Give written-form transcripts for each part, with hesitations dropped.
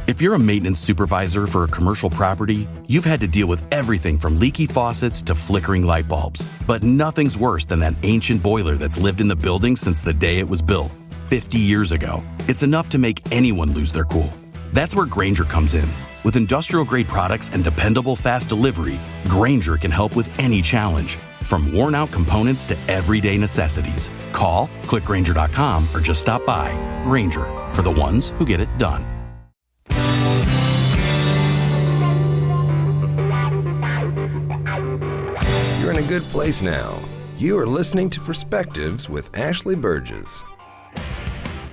If you're a maintenance supervisor for a commercial property, you've had to deal with everything from leaky faucets to flickering light bulbs. But nothing's worse than that ancient boiler that's lived in the building since the day it was built, 50 years ago. It's enough to make anyone lose their cool. That's where Grainger comes in. With industrial-grade products and dependable fast delivery, Grainger can help with any challenge, from worn-out components to everyday necessities. Call, click Grainger.com, or just stop by. Grainger, for the ones who get it done. You're in a good place now. You are listening to Perspectives with Ashley Burgess.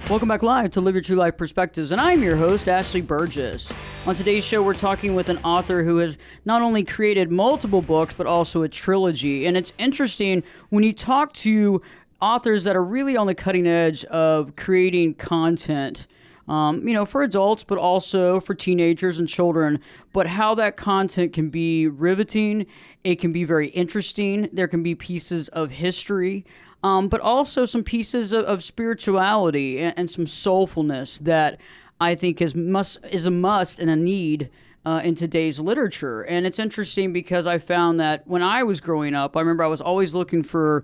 Welcome back live to Live Your True Life Perspectives, and I'm your host, Ashley Burgess. On today's show, we're talking with an author who has not only created multiple books, but also a trilogy. And it's interesting when you talk to authors that are really on the cutting edge of creating content, for adults, but also for teenagers and children, but how that content can be riveting, it can be very interesting, there can be pieces of history, but also some pieces of spirituality and some soulfulness that I think is a must and a need in today's literature. And it's interesting because I found that when I was growing up, I remember I was always looking for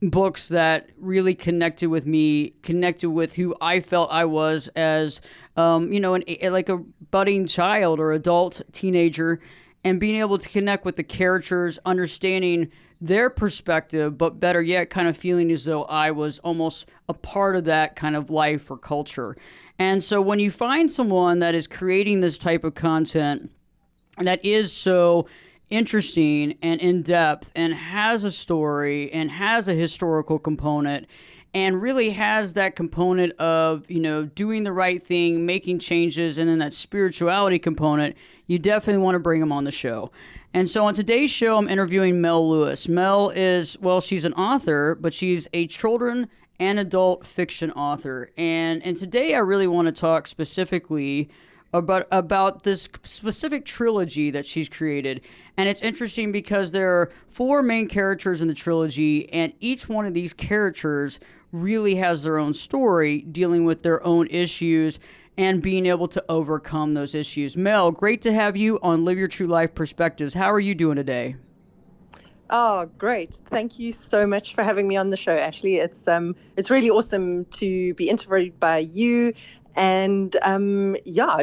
books that really connected with me, connected with who I felt I was as, like a budding child or adult teenager, and being able to connect with the characters, understanding their perspective, but better yet, kind of feeling as though I was almost a part of that kind of life or culture. And so when you find someone that is creating this type of content that is so interesting and in-depth and has a story and has a historical component and really has that component of, doing the right thing, making changes, and then that spirituality component, you definitely want to bring them on the show. And so on today's show, I'm interviewing Mel Lewis. Mel is, she's an author, but she's a children and adult fiction author. And today I really want to talk specifically about this specific trilogy that she's created. And it's interesting because there are 4 main characters in the trilogy, and each one of these characters really has their own story, dealing with their own issues and being able to overcome those issues. Mel, great to have you on Live Your True Life Perspectives. How are you doing today? Oh, great. Thank you so much for having me on the show, Ashley. It's really awesome to be interviewed by you and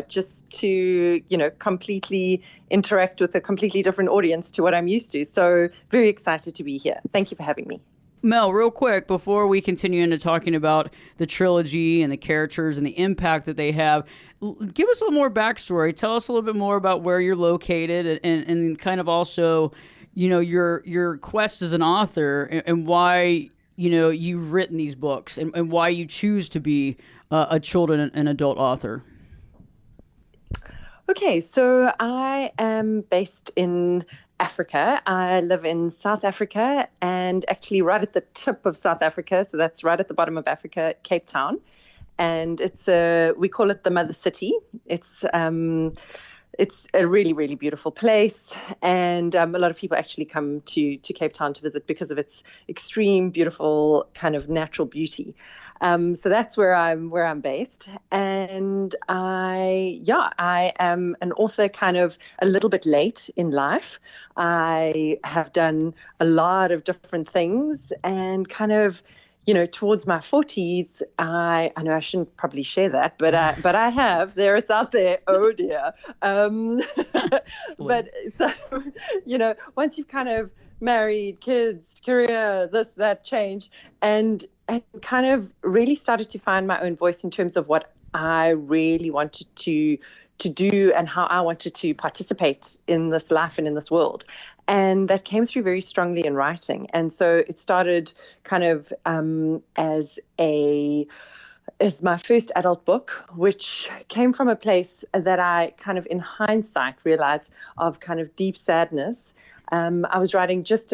just to, completely interact with a completely different audience to what I'm used to. So very excited to be here. Thank you for having me. Mel, real quick, before we continue into talking about the trilogy and the characters and the impact that they have, give us a little more backstory. Tell us a little bit more about where you're located and kind of also, your quest as an author and why, you've written these books and why you choose to be a children and adult author. Okay, so I am based in Africa. I live in South Africa and actually right at the tip of South Africa. So that's right at the bottom of Africa, Cape Town. And we call it the Mother City. It's a really, really beautiful place. And a lot of people actually come to Cape Town to visit because of its extreme, beautiful kind of natural beauty. So that's where I'm based. And I am an author kind of a little bit late in life. I have done a lot of different things and kind of, towards my 40s, I know I shouldn't probably share that, but I have. It's out there. Oh dear. But so, once you've kind of married, kids, career, this, that changed, and kind of really started to find my own voice in terms of what I really wanted to do and how I wanted to participate in this life and in this world. And that came through very strongly in writing. And so it started kind of as my first adult book, which came from a place that I kind of in hindsight realized of kind of deep sadness. I was writing just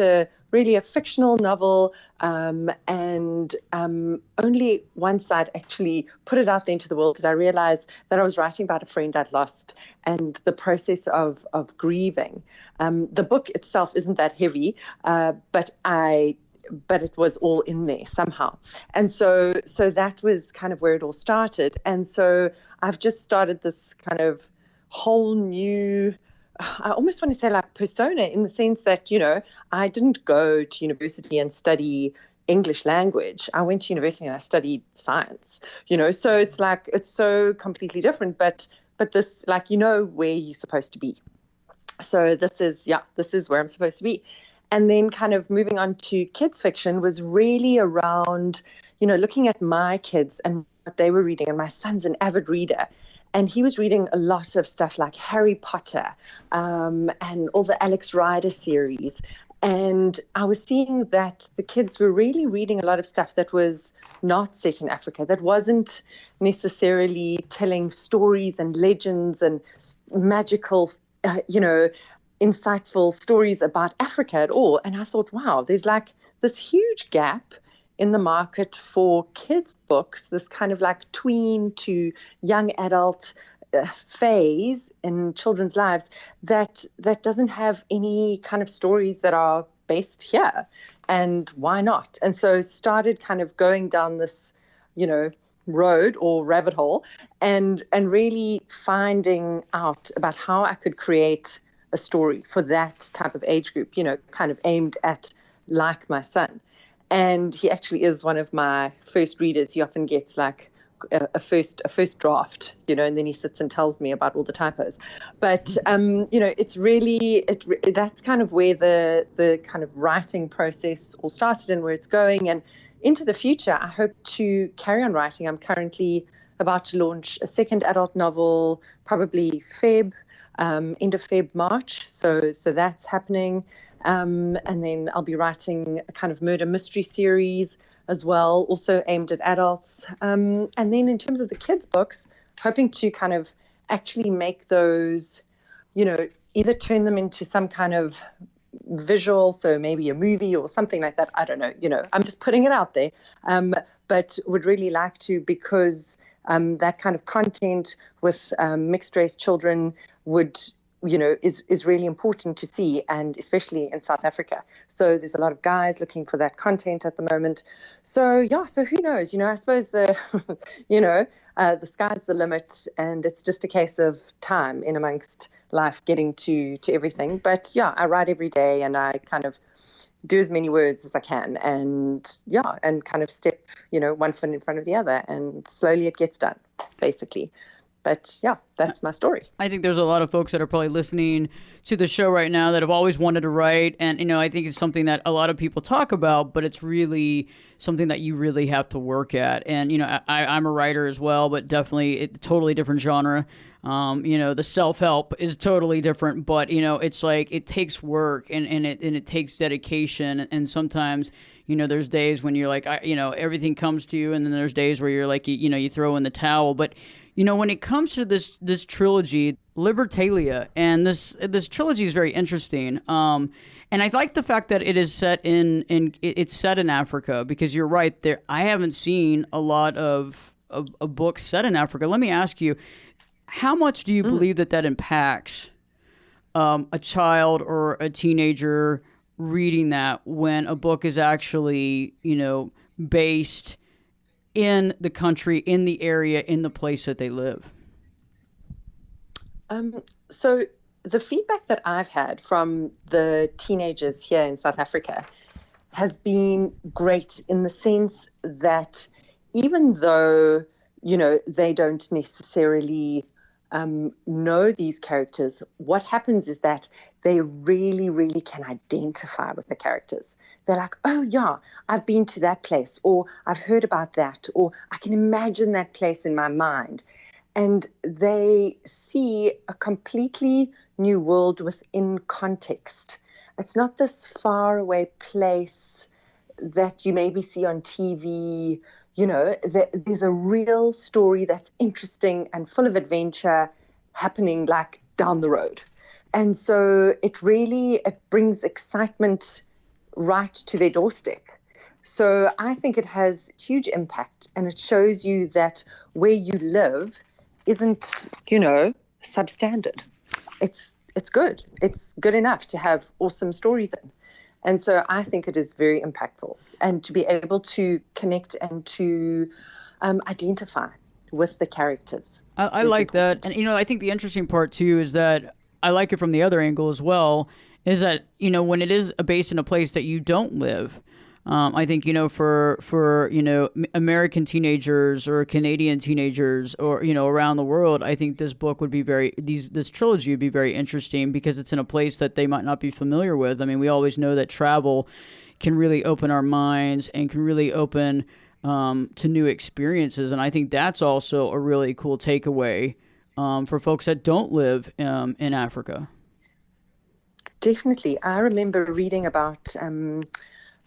really a fictional novel, and only once I'd actually put it out there into the world did I realize that I was writing about a friend I'd lost and the process of grieving. The book itself isn't that heavy, but it was all in there somehow. And so that was kind of where it all started. And so I've just started this kind of whole new, I almost want to say like persona, in the sense that, I didn't go to university and study English language. I went to university and I studied science, so it's like, it's so completely different, but this, like, where you're supposed to be. So this is where I'm supposed to be. And then kind of moving on to kids fiction was really around, looking at my kids and what they were reading. And my son's an avid reader. And he was reading a lot of stuff like Harry Potter, and all the Alex Rider series. And I was seeing that the kids were really reading a lot of stuff that was not set in Africa, that wasn't necessarily telling stories and legends and magical, insightful stories about Africa at all. And I thought, wow, there's like this huge gap in the market for kids' books, this kind of like tween to young adult phase in children's lives that doesn't have any kind of stories that are based here. And why not? And so started kind of going down this, road or rabbit hole, and really finding out about how I could create a story for that type of age group, kind of aimed at like my son. And he actually is one of my first readers. He often gets like a first draft, and then he sits and tells me about all the typos. But it's really that's kind of where the kind of writing process all started and where it's going. And into the future, I hope to carry on writing. I'm currently about to launch a second adult novel, probably end of Feb, March. So that's happening. And then I'll be writing a kind of murder mystery series as well, also aimed at adults. And then in terms of the kids' books, hoping to kind of actually make those, either turn them into some kind of visual, so maybe a movie or something like that. I don't know, I'm just putting it out there. But would really like to, because that kind of content with mixed race children would, is really important to see, and especially in South Africa. So there's a lot of guys looking for that content at the moment. So who knows? I suppose the sky's the limit, and it's just a case of time in amongst life getting to everything. But I write every day, and I kind of do as many words as I can, and kind of step, one foot in front of the other, and slowly it gets done, basically. But that's my story. I think there's a lot of folks that are probably listening to the show right now that have always wanted to write. And, I think it's something that a lot of people talk about, but it's really something that you really have to work at. And, I'm a writer as well, but definitely a totally different genre. The self-help is totally different, but, it's like it takes work and it takes dedication. And sometimes, there's days when you're like, everything comes to you. And then there's days where you're like, you throw in the towel. But when it comes to this trilogy, Libertalia, and this trilogy is very interesting. And I like the fact that it is set it's set in Africa, because you're right there. I haven't seen a lot of a book set in Africa. Let me ask you, how much do you believe that impacts a child or a teenager reading that, when a book is actually, based in the country, in the area, in the place that they live? So the feedback that I've had from the teenagers here in South Africa has been great, in the sense that even though, they don't necessarily know these characters, what happens is that they really, really can identify with the characters. They're like, oh yeah, I've been to that place, or I've heard about that, or I can imagine that place in my mind. And they see a completely new world within context. It's not this faraway place that you maybe see on TV. There's a real story that's interesting and full of adventure happening like down the road. And so it brings excitement right to their doorstep. So I think it has huge impact, and it shows you that where you live isn't, substandard. It's good. It's good enough to have awesome stories in. And so I think it is very impactful, and to be able to connect and to identify with the characters. I like that. And, I think the interesting part, too, is that I like it from the other angle as well, is that, when it is based in a place that you don't live, I think, for American teenagers or Canadian teenagers or, around the world, I think this book would be this trilogy would be very interesting because it's in a place that they might not be familiar with. I mean, we always know that travel can really open our minds and can really open to new experiences. And I think that's also a really cool takeaway for folks that don't live in Africa. Definitely. I remember reading about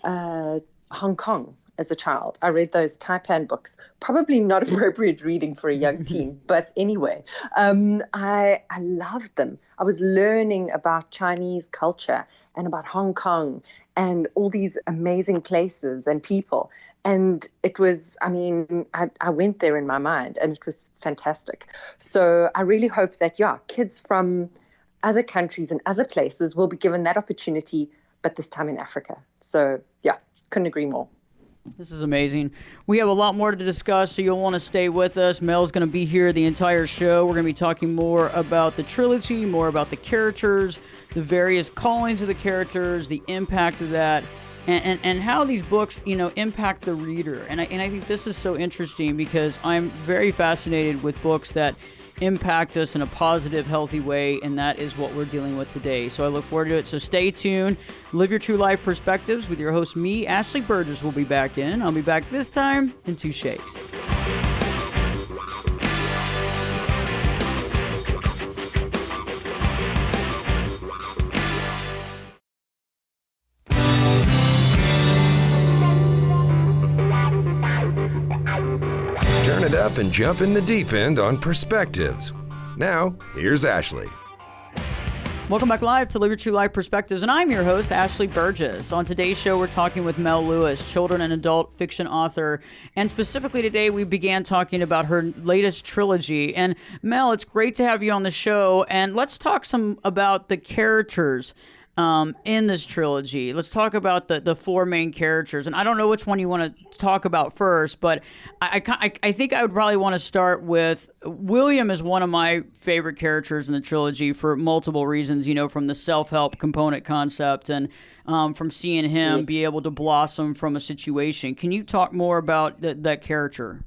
Hong Kong as a child. I read those Taipan books, probably not appropriate reading for a young teen, but anyway, I loved them. I was learning about Chinese culture and about Hong Kong and all these amazing places and people. And it was, I went there in my mind and it was fantastic. So I really hope that, kids from other countries and other places will be given that opportunity, but this time in Africa. So, couldn't agree more. This is amazing. We have a lot more to discuss, so you'll want to stay with us. Mel's going to be here the entire show. We're going to be talking more about the trilogy, more about the characters, the various callings of the characters, the impact of that, and how these books, impact the reader. And I think this is so interesting because I'm very fascinated with books that impact us in a positive, healthy way, and that is what we're dealing with today. So I look forward to it. So stay tuned. Live Your True Life Perspectives with your host, me, Ashley Burgess, will be back in. I'll be back this time in 2 shakes. Turn it up and jump in the deep end on Perspectives. Now, here's Ashley. Welcome back live to Live Your True Life Perspectives, and I'm your host, Ashley Burgess. On today's show, we're talking with Mel Lewis, children and adult fiction author, and specifically today, we began talking about her latest trilogy. And Mel, it's great to have you on the show, and let's talk some about the characters in this trilogy. Let's talk about the 4 main characters. And I don't know which one you want to talk about first, but I think I would probably want to start with William is one of my favorite characters in the trilogy for multiple reasons, from the self-help component concept and from seeing him be able to blossom from a situation. Can you talk more about that character?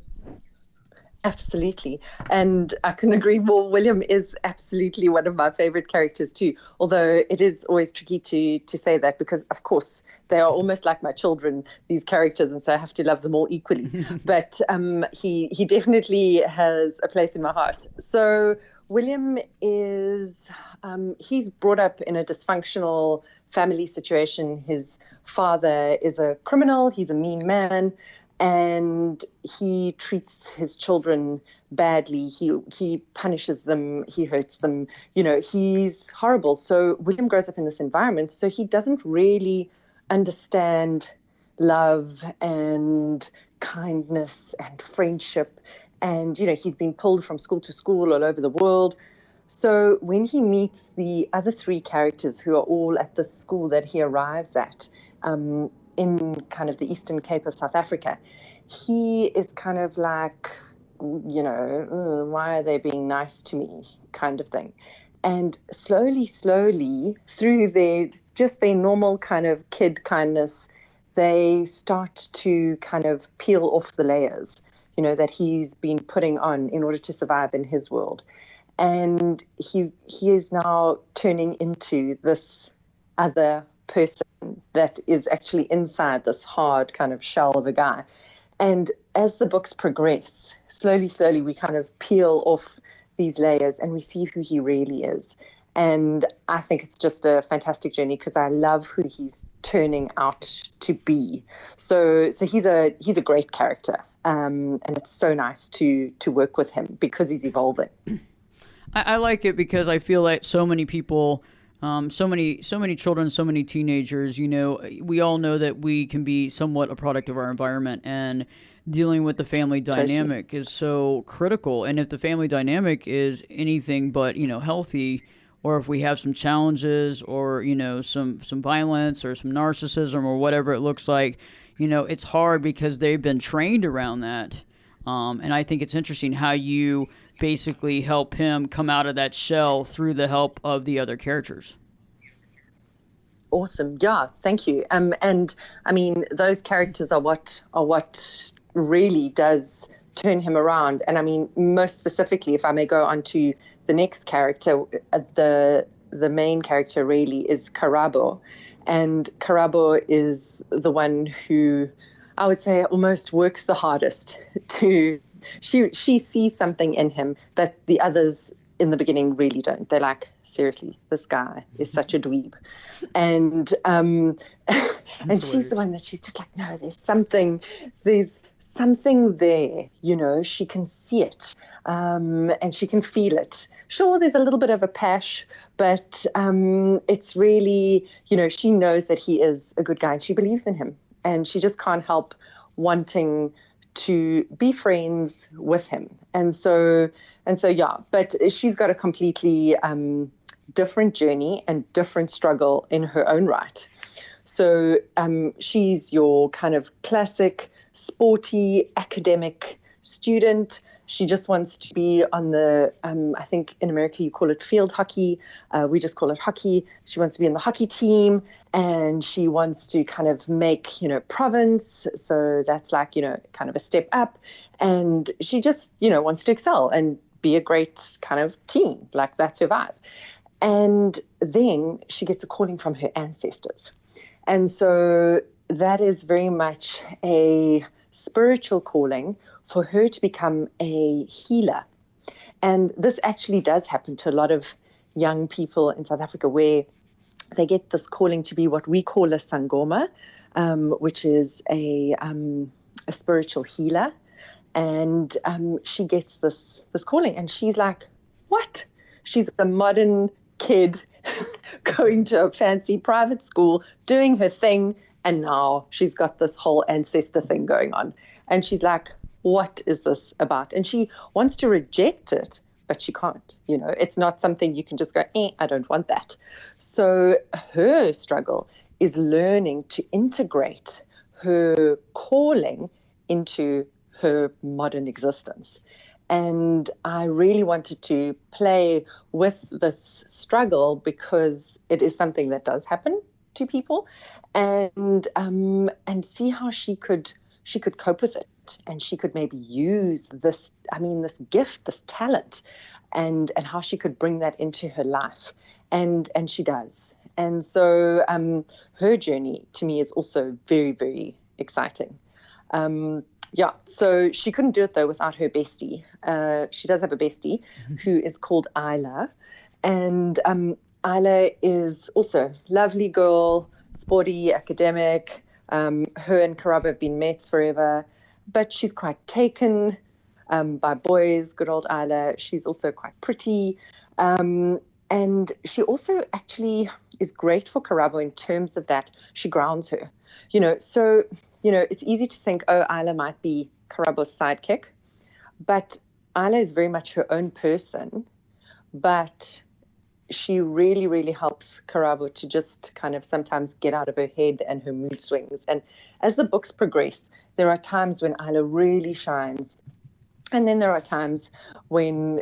Absolutely. And I can agree more. William is absolutely one of my favorite characters too, although it is always tricky to say that because, of course, they are almost like my children, these characters, and so I have to love them all equally. But he definitely has a place in my heart. So William is, he's brought up in a dysfunctional family situation. His father is a criminal. He's a mean man. And he treats his children badly. He punishes them. He hurts them. He's horrible. So William grows up in this environment. So he doesn't really understand love and kindness and friendship. And, he's been pulled from school to school all over the world. So when he meets the other 3 characters who are all at the school that he arrives at, in kind of the Eastern Cape of South Africa, he is kind of like, why are they being nice to me kind of thing. And slowly, through their normal kind of kid kindness, they start to kind of peel off the layers, that he's been putting on in order to survive in his world. And he is now turning into this other person that is actually inside this hard kind of shell of a guy. And as the books progress, slowly we kind of peel off these layers and we see who he really is. And I think it's just a fantastic journey because I love who he's turning out to be. So he's a great character, and it's so nice to work with him because he's evolving. I like it because I feel like so many people, so many children, so many teenagers, we all know that we can be somewhat a product of our environment, and dealing with the family dynamic is so critical. And if the family dynamic is anything but, healthy, or if we have some challenges or, some violence or some narcissism or whatever it looks like, it's hard because they've been trained around that. And I think it's interesting how you basically help him come out of that shell through the help of the other characters. Awesome. Yeah, thank you. And I mean, those characters are what really does turn him around. And I mean, most specifically, if I may go on to the next character, the main character really is Karabo. And Karabo is the one who I would say almost works the hardest she sees something in him that the others in the beginning really don't. They're like, seriously, this guy is such a dweeb. And and she's the one that she's just like, no, there's something there, you know, she can see it, and she can feel it. Sure, there's a little bit of a pash, but it's really, you know, she knows that he is a good guy and she believes in him, and she just can't help wanting to be friends with him. And so yeah, but she's got a completely different journey and different struggle in her own right. So she's your kind of classic sporty academic student. She just wants to be on the, I think in America you call it field hockey. We just call it hockey. She wants to be in the hockey team, and she wants to kind of make, you know, province. So that's like, you know, kind of a step up. And she just, you know, wants to excel and be a great kind of teen. Like, that's her vibe. And then she gets a calling from her ancestors. And so that is very much a spiritual calling for her to become a healer. And this actually does happen to a lot of young people in South Africa, where they get this calling to be what we call a sangoma, which is a spiritual healer. And she gets this calling, and she's like, what? She's a modern kid going to a fancy private school, doing her thing, and now she's got this whole ancestor thing going on. And she's like, what is this about? And she wants to reject it, but she can't. You know, it's not something you can just go, I don't want that. So her struggle is learning to integrate her calling into her modern existence. And I really wanted to play with this struggle because it is something that does happen to people, and see how she could cope with it, and she could maybe use this gift, this talent, and how she could bring that into her life, and she does. And so her journey to me is also very, very exciting. Yeah, so she couldn't do it though without her bestie. She does have a bestie who is called Isla, and Isla is also a lovely girl, sporty, academic. Her and Karabo have been mates forever, but she's quite taken by boys, good old Isla. She's also quite pretty. And she also actually is great for Karabo in terms of that she grounds her. So it's easy to think, oh, Isla might be Karabo's sidekick, but Isla is very much her own person, but she really, really helps Karabo to just kind of sometimes get out of her head and her mood swings. And as the books progress, there are times when Isla really shines. And then there are times when,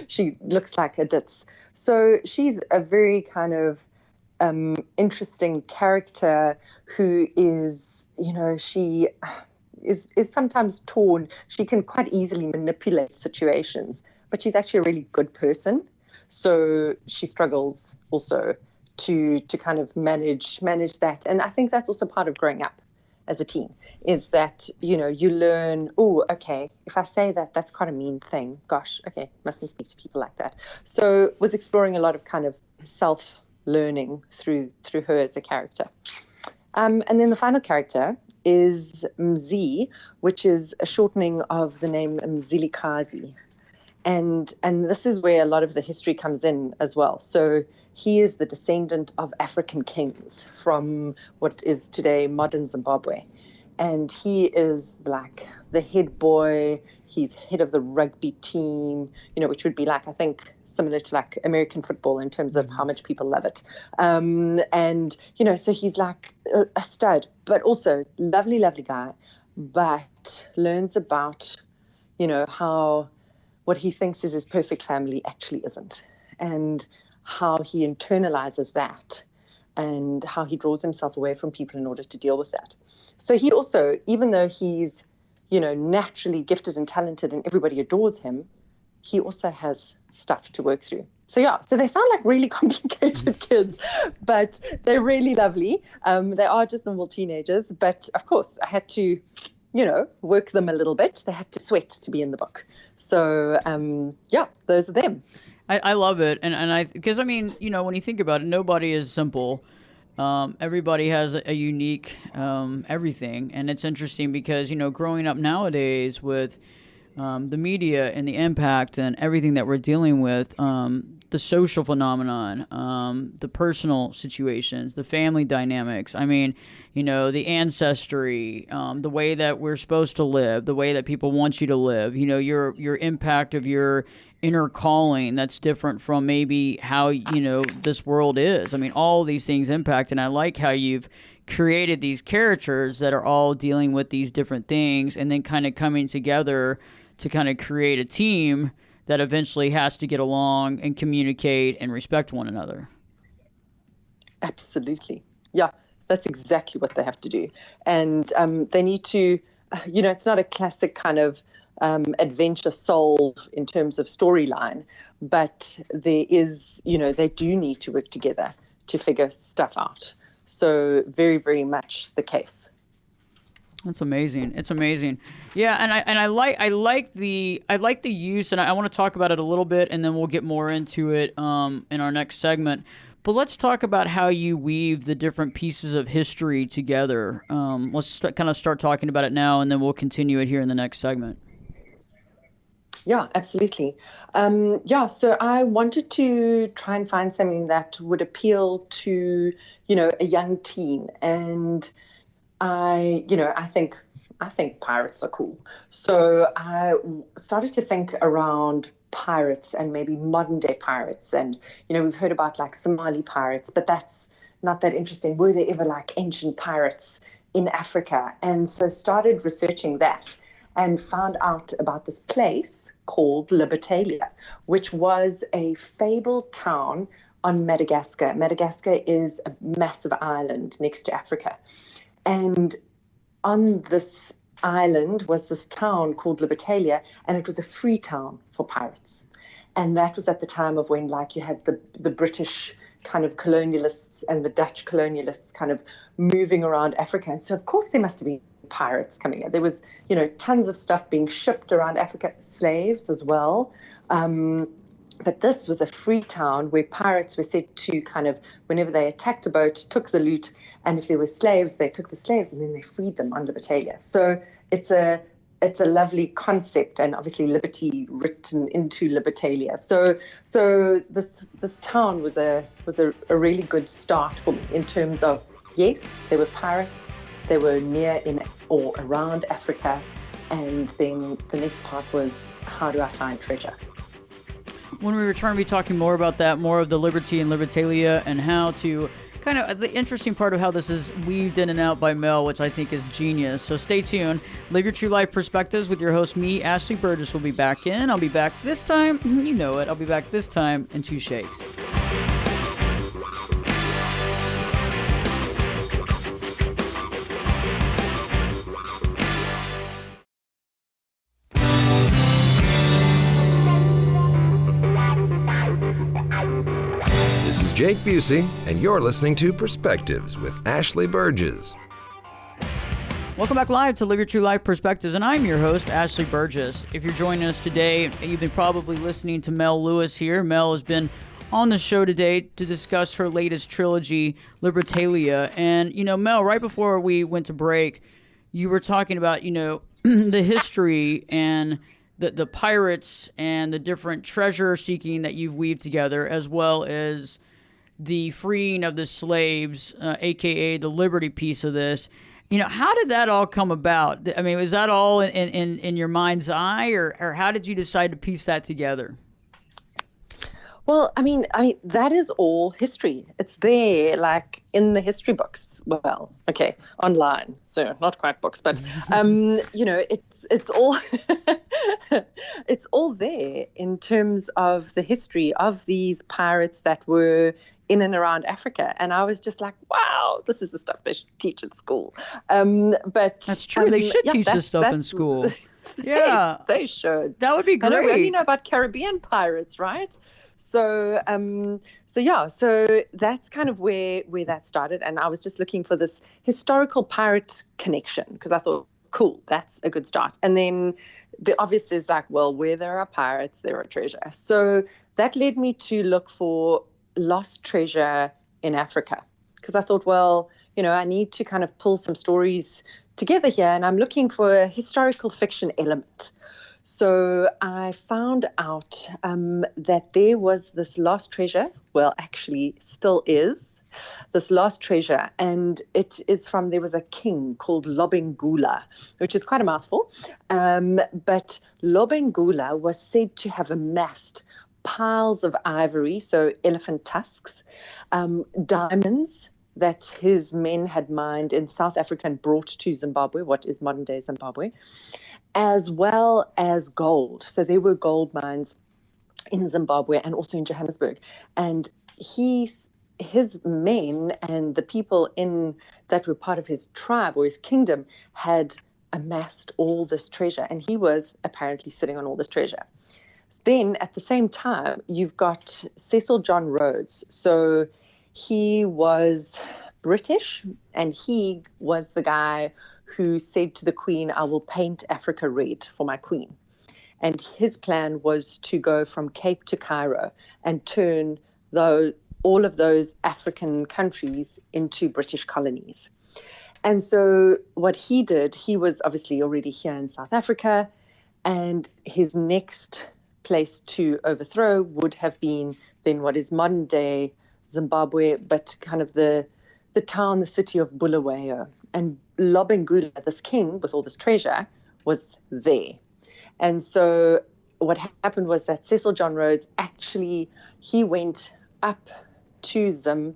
she looks like a ditz. So she's a very kind of interesting character who is, she is sometimes torn. She can quite easily manipulate situations, but she's actually a really good person. So she struggles also to kind of manage that. And I think that's also part of growing up as a teen, is that, you learn, oh, okay, if I say that, that's quite a mean thing. Gosh, okay, mustn't speak to people like that. So was exploring a lot of kind of self-learning through her as a character. And then the final character is Mzi, which is a shortening of the name Mzilikazi. And this is where a lot of the history comes in as well. So he is the descendant of African kings from what is today modern Zimbabwe. And he is like the head boy. He's head of the rugby team, which would be like, I think, similar to like American football in terms of how much people love it. So he's like a stud, but also lovely, lovely guy. But but learns about, how what he thinks is his perfect family actually isn't, and how he internalizes that, and how he draws himself away from people in order to deal with that. So he also, even though he's, naturally gifted and talented and everybody adores him, he also has stuff to work through. So they sound like really complicated kids, but they're really lovely. They are just normal teenagers, but of course I had to, work them a little bit. They had to sweat to be in the book. So those are them. I love it, because when you think about it, nobody is simple. Everybody has a unique everything, and it's interesting because growing up nowadays with the media and the impact and everything that we're dealing with, the social phenomenon, the personal situations, the family dynamics. The ancestry, the way that we're supposed to live, the way that people want you to live. Your impact of your inner calling that's different from maybe how this world is. All these things impact, and I like how you've created these characters that are all dealing with these different things and then kind of coming together to kind of create a team that eventually has to get along and communicate and respect one another. Absolutely. Yeah, that's exactly what they have to do. And they need to, it's not a classic kind of adventure solve in terms of storyline, but there is, they do need to work together to figure stuff out. So very, very much the case. That's amazing. It's amazing. Yeah, and I like the use, and I want to talk about it a little bit, and then we'll get more into it in our next segment. But let's talk about how you weave the different pieces of history together. Let's kind of start talking about it now, and then we'll continue it here in the next segment. Yeah, absolutely. So I wanted to try and find something that would appeal to, a young teen. And I think pirates are cool. So I started to think around pirates and maybe modern day pirates. And, we've heard about like Somali pirates, but that's not that interesting. Were there ever like ancient pirates in Africa? And so started researching that and found out about this place called Libertalia, which was a fabled town on Madagascar. Madagascar is a massive island next to Africa. And on this island was this town called Libertalia, and it was a free town for pirates. And that was at the time of when, like, you had the British kind of colonialists and the Dutch colonialists kind of moving around Africa. And so, of course, there must have been pirates coming in. There was, tons of stuff being shipped around Africa, slaves as well. But this was a free town where pirates were said to kind of, whenever they attacked a boat, took the loot, and if there were slaves, they took the slaves and then they freed them on Libertalia. So it's a lovely concept, and obviously liberty written into Libertalia. So this town was a really good start for me in terms of, yes, there were pirates, they were near in or around Africa, and then the next part was, how do I find treasure? When we return, we'll be talking more about that, more of the Liberty and Libertalia, and how to kind of the interesting part of how this is weaved in and out by Mel, which I think is genius. So stay tuned. Live Your True Life Perspectives with your host, me, Ashley Burgess, will be back in. I'll be back this time. You know it. I'll be back this time in 2 shakes. This is Jake Busey, and you're listening to Perspectives with Ashley Burgess. Welcome back live to Live Your True Life Perspectives, and I'm your host, Ashley Burgess. If you're joining us today, you've been probably listening to Mel Lewis here. Mel has been on the show today to discuss her latest trilogy, Libertalia. And, Mel, right before we went to break, you were talking about, the history and the pirates and the different treasure seeking that you've weaved together, as well as the freeing of the slaves, aka the liberty piece of this. How did that all come about? Was that all in your mind's eye, or how did you decide to piece that together? Well, that is all history. It's there. Like, in the history books. Well, okay, online, so not quite books, but it's all it's all there in terms of the history of these pirates that were in and around Africa. And I was just like, wow, this is the stuff they should teach at school. But that's true. They should teach this stuff in school. Yeah, they should. That would be great. I know, we only know about Caribbean pirates, right? So that's kind of where that started. And I was just looking for this historical pirate connection because I thought, cool, that's a good start. And then the obvious is like, well, where there are pirates, there are treasure. So that led me to look for lost treasure in Africa because I thought, well, I need to kind of pull some stories together here, and I'm looking for a historical fiction element. So I found out that there was this lost treasure, well, actually still is, this lost treasure, and it is from, there was a king called Lobengula, which is quite a mouthful, but Lobengula was said to have amassed piles of ivory, so elephant tusks, diamonds that his men had mined in South Africa and brought to Zimbabwe, what is modern-day Zimbabwe, as well as gold. So there were gold mines in Zimbabwe and also in Johannesburg. And his men and the people that were part of his tribe or his kingdom had amassed all this treasure. And he was apparently sitting on all this treasure. Then at the same time, you've got Cecil John Rhodes. So he was British, and he was the guy who said to the Queen, I will paint Africa red for my Queen. And his plan was to go from Cape to Cairo and turn all of those African countries into British colonies. And so what he did, he was obviously already here in South Africa, and his next place to overthrow would have been then what is modern day Zimbabwe, but kind of the city of Bulawayo. And Lobengula, this king with all this treasure, was there. And so what happened was that Cecil John Rhodes he went up to Zim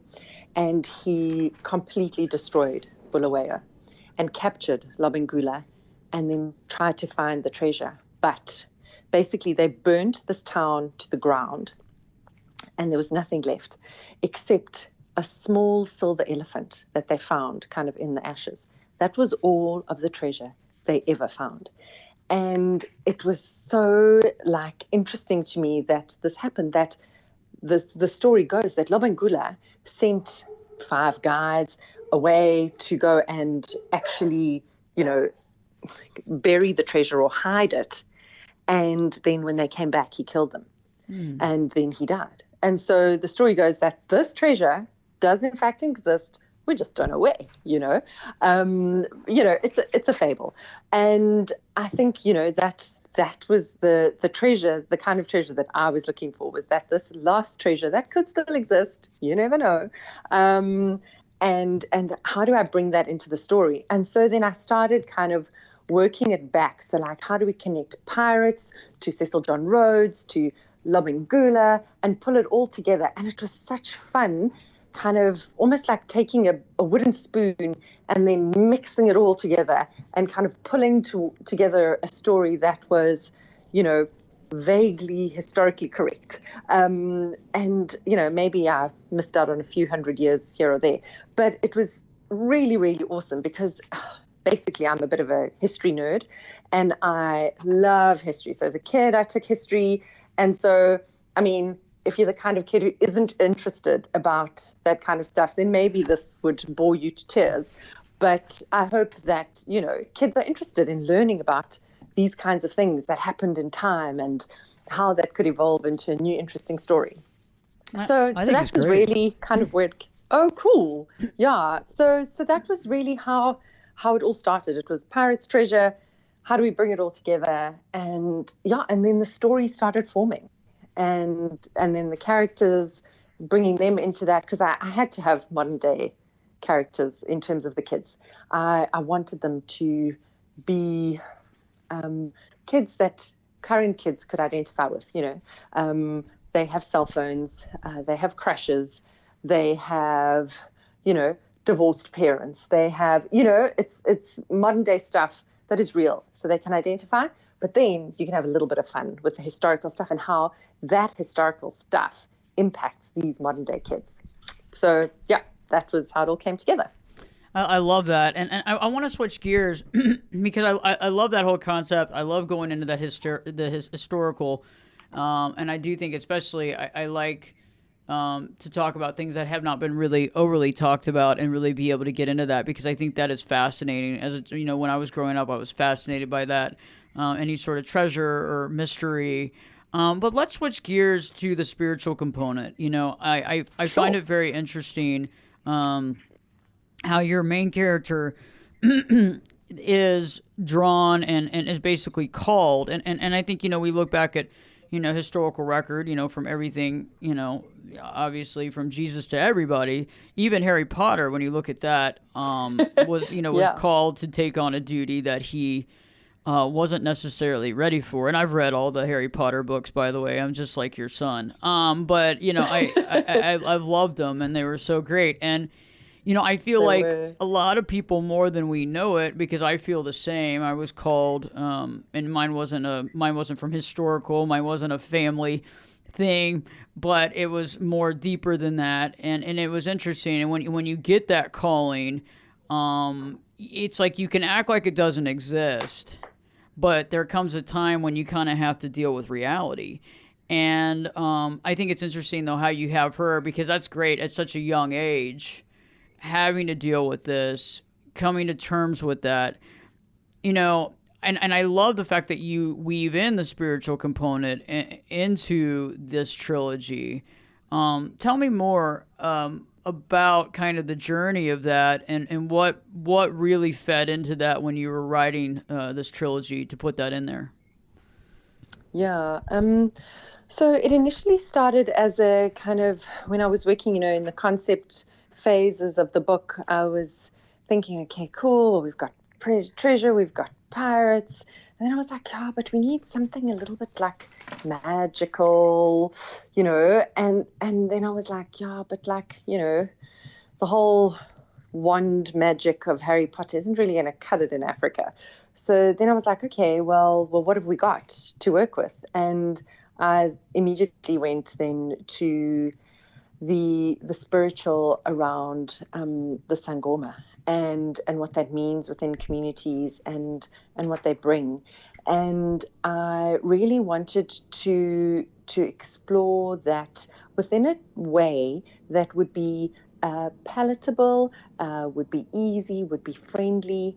and he completely destroyed Bulawayo and captured Lobengula and then tried to find the treasure. But basically they burnt this town to the ground and there was nothing left except a small silver elephant that they found kind of in the ashes. That was all of the treasure they ever found. And it was so interesting to me that this happened, that the story goes that Lobengula sent 5 guys away to go and actually, bury the treasure or hide it. And then when they came back, he killed them. And then he died. And so the story goes that this treasure does in fact exist. We just don't know where, it's a fable. And I think, that was the treasure, the kind of treasure that I was looking for, was that this lost treasure that could still exist. You never know. And how do I bring that into the story? And so then I started kind of working it back. So how do we connect pirates to Cecil John Rhodes, to Lobengula, and pull it all together? And it was such fun, kind of almost like taking a wooden spoon and then mixing it all together and kind of pulling together a story that was, vaguely historically correct. And, maybe I missed out on a few hundred years here or there, but it was really, really awesome because basically I'm a bit of a history nerd and I love history. So as a kid, I took history. And so, if you're the kind of kid who isn't interested about that kind of stuff, then maybe this would bore you to tears. But I hope that, kids are interested in learning about these kinds of things that happened in time and how that could evolve into a new interesting story. So that was really kind of where oh, cool. Yeah. So that was really how it all started. It was Pirates Treasure. How do we bring it all together? And then the story started forming. And then the characters, bringing them into that, because I had to have modern day characters in terms of the kids. I wanted them to be kids that current kids could identify with. They have cell phones, they have crushes, they have divorced parents. They have, it's modern day stuff that is real, so they can identify. But then you can have a little bit of fun with the historical stuff and how that historical stuff impacts these modern day kids. So yeah, that was how it all came together. I love that, and I want to switch gears because I love that whole concept. I love going into that historical, and I do think especially I like to talk about things that have not been really overly talked about and really be able to get into that, because I think that is fascinating. When I was growing up, I was fascinated by that, any sort of treasure or mystery. But let's switch gears to the spiritual component. I Sure. find it very interesting. How your main character is drawn and is basically called. And I think, we look back at, historical record, from everything, obviously from Jesus to everybody, even Harry Potter, when you look at that, was Yeah. called to take on a duty that he wasn't necessarily ready for. And I've read all the Harry Potter books, by the way. I'm just like your son. But, I've loved them, and they were so great. And, I feel like a lot of people, more than we know it, because I feel the same. I was called, and mine wasn't from historical. Mine wasn't a family thing, but it was more deeper than that. And it was interesting. And when you get that calling, it's like you can act like it doesn't exist, but there comes a time when you kind of have to deal with reality. And I think it's interesting, though, how you have her, because that's great at such a young age, having to deal with this, coming to terms with that, and I love the fact that you weave in the spiritual component into this trilogy. Tell me more about kind of the journey of that, and what really fed into that when you were writing this trilogy to put that in there. Yeah. So it initially started as a kind of, when I was working, in the concept phases of the book, I was thinking, okay, cool, we've got treasure, we've got pirates. And then I was like, yeah, but we need something a little bit like magical, and then I was like, yeah, but like, the whole wand magic of Harry Potter isn't really going to cut it in Africa. So then I was like, okay, well, what have we got to work with? And I immediately went then to the spiritual around the sangoma and what that means within communities and what they bring. And I really wanted to explore that within a way that would be palatable, would be easy, would be friendly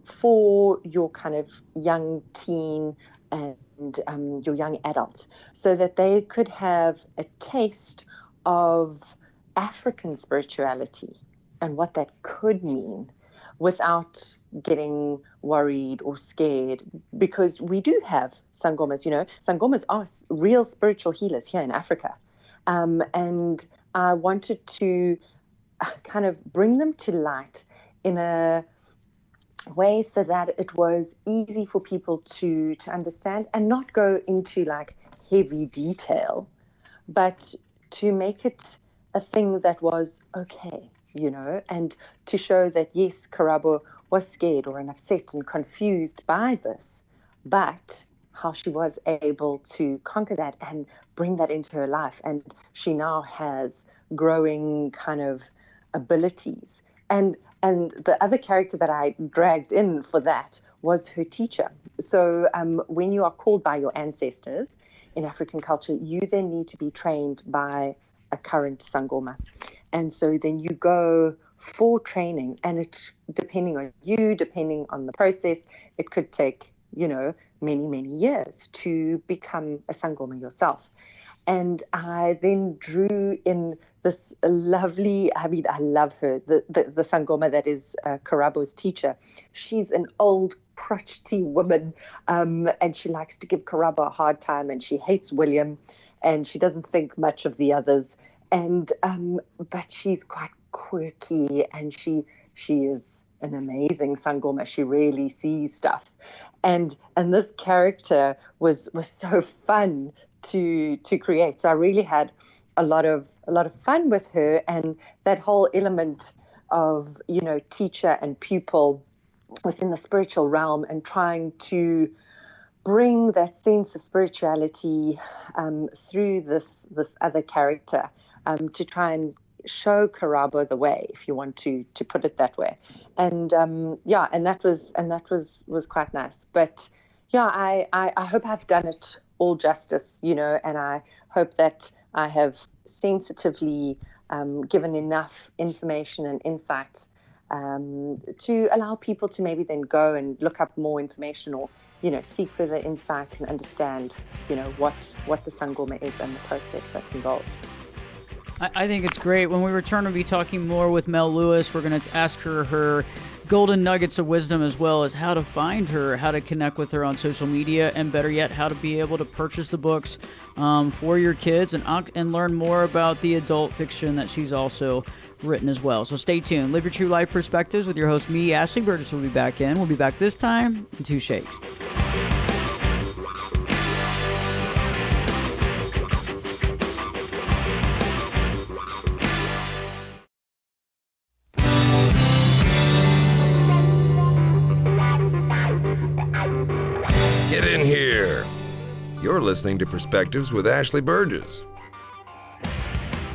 for your kind of young teen and your young adults, so that they could have a taste of African spirituality and what that could mean without getting worried or scared, because we do have sangomas. Sangomas are real spiritual healers here in Africa. And I wanted to kind of bring them to light in a way so that it was easy for people to understand and not go into like heavy detail, but to make it a thing that was okay, and to show that, yes, Karabo was scared or upset and confused by this, but how she was able to conquer that and bring that into her life. And she now has growing kind of abilities. And the other character that I dragged in for that was her teacher. So when you are called by your ancestors in African culture, you then need to be trained by a current sangoma. And so then you go for training, and it, depending on you, depending on the process, it could take, many, many years to become a sangoma yourself. And I then drew in this lovely, I love her, the sangoma that is Karabo's teacher. She's an old crotchety woman, and she likes to give Karabo a hard time, and she hates William, and she doesn't think much of the others. And but she's quite quirky, and she is an amazing sangoma. She really sees stuff, and this character was so fun to create. So I really had a lot of fun with her, and that whole element of, teacher and pupil within the spiritual realm, and trying to bring that sense of spirituality through this other character, to try and show Karabo the way, if you want to put it that way. And and that was quite nice. But yeah, I hope I've done it all justice, and I hope that I have sensitively given enough information and insight to allow people to maybe then go and look up more information, or seek further insight and understand what the sangoma is and the process that's involved. I think it's great. When we return, we'll be talking more with Mel Lewis. We're going to ask her golden nuggets of wisdom, as well as how to find her, how to connect with her on social media, and better yet, how to be able to purchase the books for your kids and learn more about the adult fiction that she's also written as well. So stay tuned. Live Your True Life Perspectives with your host, me, Ashley Burgess, will be back in. We'll be back this time in 2 shakes. Get in here. You're listening to Perspectives with Ashley Burgess.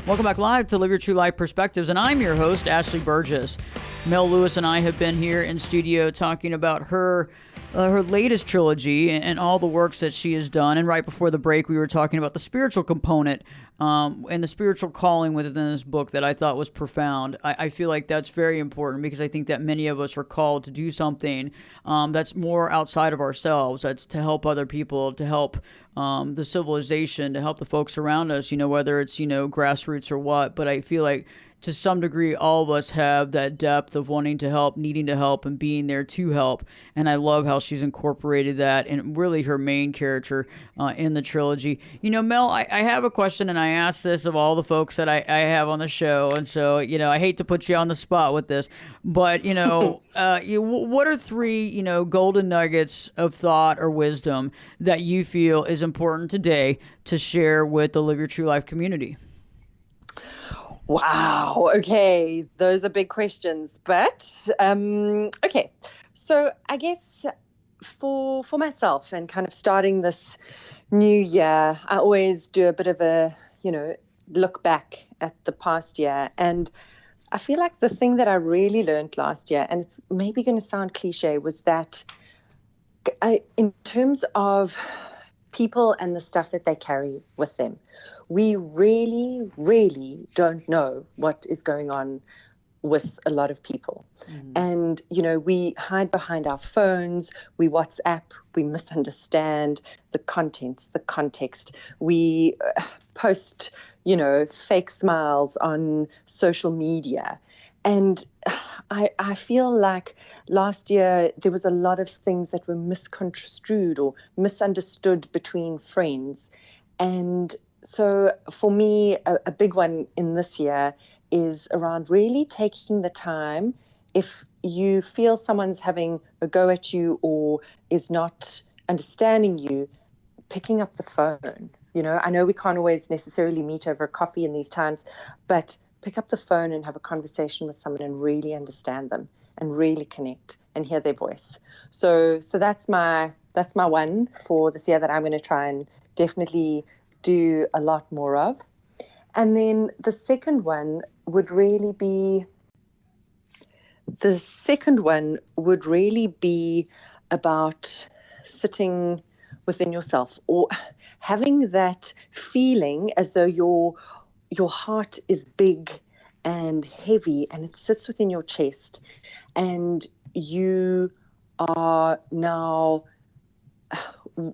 Welcome back live to Live Your True Life Perspectives, and I'm your host, Ashley Burgess. Mel Lewis and I have been here in studio talking about her latest trilogy and all the works that she has done. And right before the break, we were talking about the spiritual component and the spiritual calling within this book that I thought was profound. I feel like that's very important, because I think that many of us are called to do something that's more outside of ourselves. That's to help other people, to help the civilization, to help the folks around us, whether it's, grassroots or what. But I feel like to some degree, all of us have that depth of wanting to help, needing to help, and being there to help. And I love how she's incorporated that, and really her main character in the trilogy. Mel, I have a question, and I ask this of all the folks that I have on the show. And so, I hate to put you on the spot with this, but, what are 3, golden nuggets of thought or wisdom that you feel is important today to share with the Live Your True Life community? Wow. Okay. Those are big questions, but okay. So I guess for myself, and kind of starting this new year, I always do a bit of a, look back at the past year. And I feel like the thing that I really learned last year, and it's maybe going to sound cliche, was that in terms of people and the stuff that they carry with them, we really, really don't know what is going on with a lot of people. Mm-hmm. And, we hide behind our phones, we WhatsApp, we misunderstand the content, the context. We post, fake smiles on social media. And I feel like last year there was a lot of things that were misconstrued or misunderstood between friends. And so for me, a big one in this year is around really taking the time. If you feel someone's having a go at you or is not understanding you, picking up the phone. I know we can't always necessarily meet over a coffee in these times, but pick up the phone and have a conversation with someone and really understand them and really connect and hear their voice. So that's my one for this year that I'm going to try and definitely do a lot more of. And then the second one would really be about sitting within yourself, or having that feeling as though your heart is big and heavy and it sits within your chest, and you are now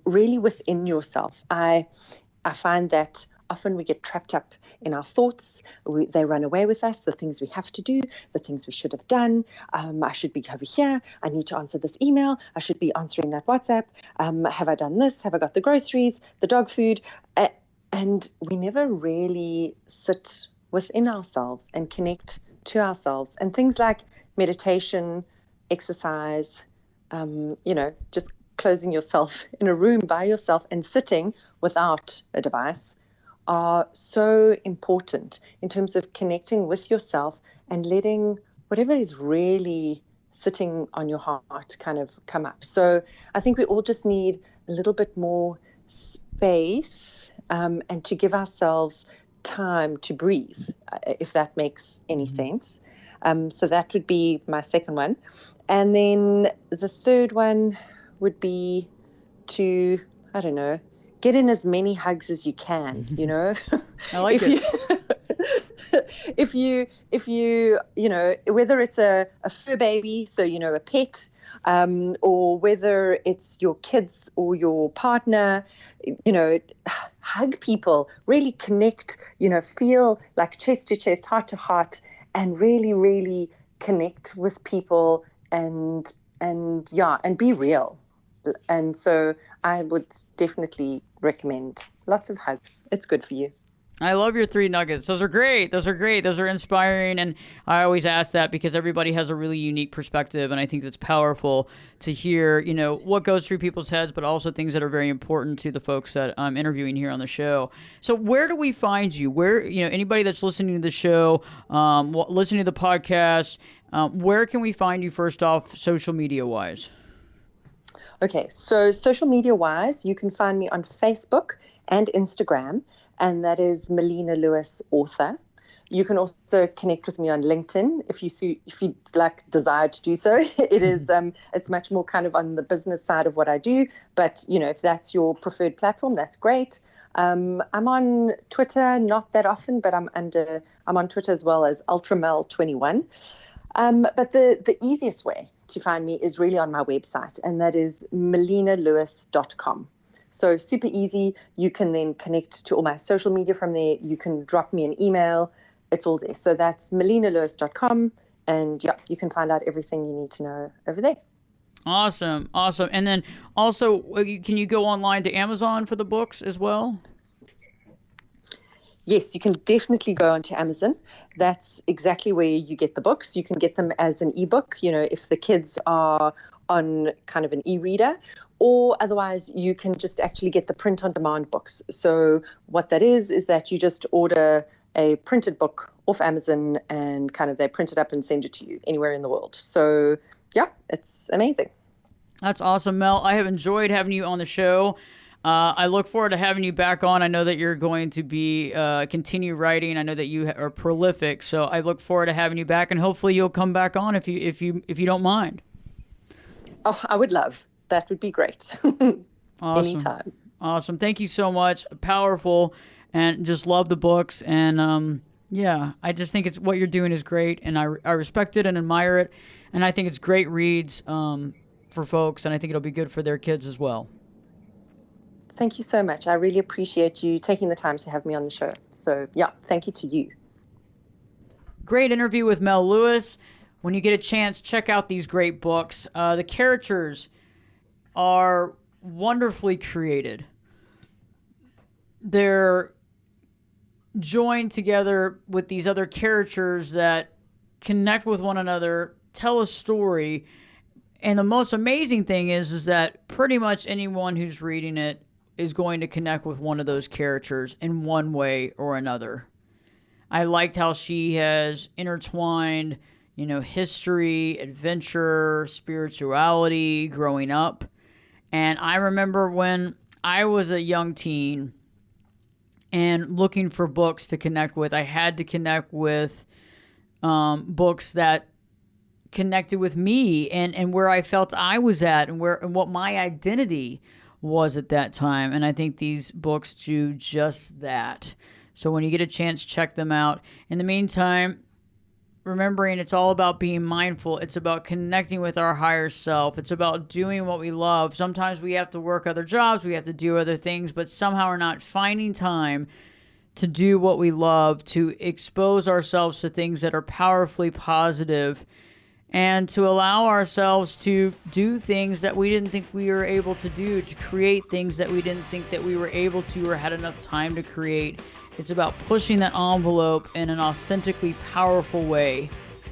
really within yourself. I find that often we get trapped up in our thoughts. They run away with us, the things we have to do, the things we should have done. I should be over here. I need to answer this email. I should be answering that WhatsApp. Have I done this? Have I got the groceries, the dog food? And we never really sit within ourselves and connect to ourselves. And things like meditation, exercise, just closing yourself in a room by yourself and sitting without a device are so important in terms of connecting with yourself and letting whatever is really sitting on your heart kind of come up. So I think we all just need a little bit more space and to give ourselves time to breathe, if that makes any sense. So that would be my second one. And then the third one would be to, I don't know, get in as many hugs as you can, you know. I like it. If you know, whether it's a fur baby, so, you know, a pet, or whether it's your kids or your partner, you know, hug people, really connect, you know, feel like chest to chest, heart to heart, and really, really connect with people and be real. And so I would definitely recommend lots of hugs. It's good for you. I love your 3 nuggets. Those are great. Those are inspiring. And I always ask that because everybody has a really unique perspective. And I think that's powerful to hear, you know, what goes through people's heads, but also things that are very important to the folks that I'm interviewing here on the show. So where do we find you? Where, you know, anybody that's listening to the show, listening to the podcast, where can we find you first off, social media wise? Okay, so social media wise, you can find me on Facebook and Instagram, and that is Melina Lewis Author. You can also connect with me on LinkedIn if you like desire to do so. It is it's much more kind of on the business side of what I do, but you know, if that's your preferred platform, that's great. I'm on Twitter, not that often, but I'm on Twitter as well as UltraMel21. But the easiest way to find me is really on my website, and that is melinalewis.com. So super easy. You can then connect to all my social media from there. You can drop me an email. It's all there. So that's melinalewis.com, and yeah, you can find out everything you need to know over there. Awesome. And then also, can you go online to Amazon for the books as well? Yes, you can definitely go onto Amazon. That's exactly where you get the books. You can get them as an ebook, you know, if the kids are on kind of an e-reader, or otherwise you can just actually get the print-on-demand books. So what that is that you just order a printed book off Amazon and kind of they print it up and send it to you anywhere in the world. So yeah, it's amazing. That's awesome, Mel. I have enjoyed having you on the show. I look forward to having you back on. I know that you're going to be continue writing. I know that you are prolific, so I look forward to having you back, and hopefully you'll come back on if you don't mind. Oh, I would love. That would be great. Awesome. Anytime. Awesome. Thank you so much. Powerful, and just love the books. And yeah, I just think it's what you're doing is great, and I respect it and admire it, and I think it's great reads for folks, and I think it'll be good for their kids as well. Thank you so much. I really appreciate you taking the time to have me on the show. So, yeah, thank you to you. Great interview with Mel Lewis. When you get a chance, check out these great books. The characters are wonderfully created. They're joined together with these other characters that connect with one another, tell a story. And the most amazing thing is that pretty much anyone who's reading it is going to connect with one of those characters in one way or another. I liked how she has intertwined, you know, history, adventure, spirituality, growing up. And I remember when I was a young teen and looking for books to connect with, I had to connect with books that connected with me and where I felt I was at and what my identity was at that time. And I think these books do just that. So when you get a chance, check them out. In the meantime, remembering it's all about being mindful. It's about connecting with our higher self. It's about doing what we love. Sometimes we have to work other jobs. We have to do other things, but somehow we're not finding time to do what we love, to expose ourselves to things that are powerfully positive, and to allow ourselves to do things that we didn't think we were able to do, to create things that we didn't think that we were able to or had enough time to create. It's about pushing that envelope in an authentically powerful way,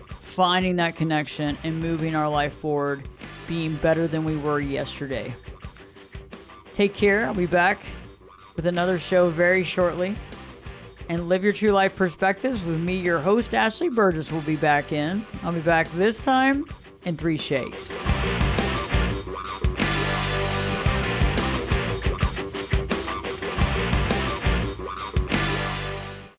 finding that connection and moving our life forward, being better than we were yesterday. Take care. I'll be back with another show very shortly. And Live Your True Life Perspectives with me, your host, Ashley Burgess, will be back in. I'll be back this time in 3 shakes.